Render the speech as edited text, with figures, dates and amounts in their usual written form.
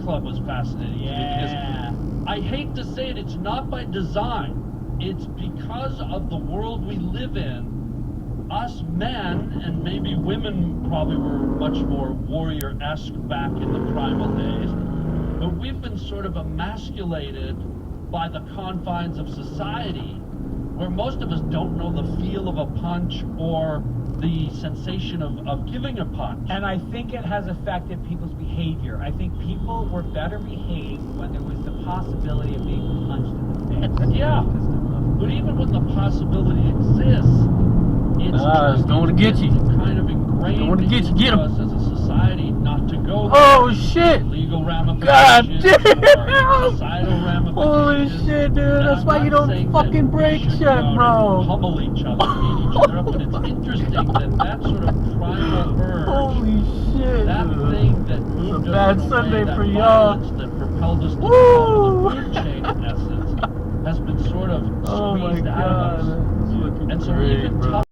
Club was fascinating to me because I hate to say it, it's not by design. It's because of the world we live in. Us men, and maybe women probably were much more warrior-esque back in the primal days, but we've been sort of emasculated by the confines of society, where most of us don't know the feel of a punch or the sensation of giving a punch. And I think it has affected people's behavior. I think people were better behaved when there was the possibility of being punched in the face. Yeah, but even when the possibility exists, it's going to get you. kind of ingrained Going to get you. Get him. us as a society not to go Oh there. shit! Legal God ramifications, damn! or societal ramifications. Holy shit, dude! And That's I'm why not you don't saying fucking that we break should shit, go out and bro. pummel each other, beat each other up, but it's interesting that sort of primal urge, Holy shit, that dude. thing that moved It's a us bad in a Sunday way, that for y'all. violence that propelled us to the Woo! top of the food chain, in essence, has been sort of Oh my squeezed out of god. us. That's fucking And so great, even bro. tough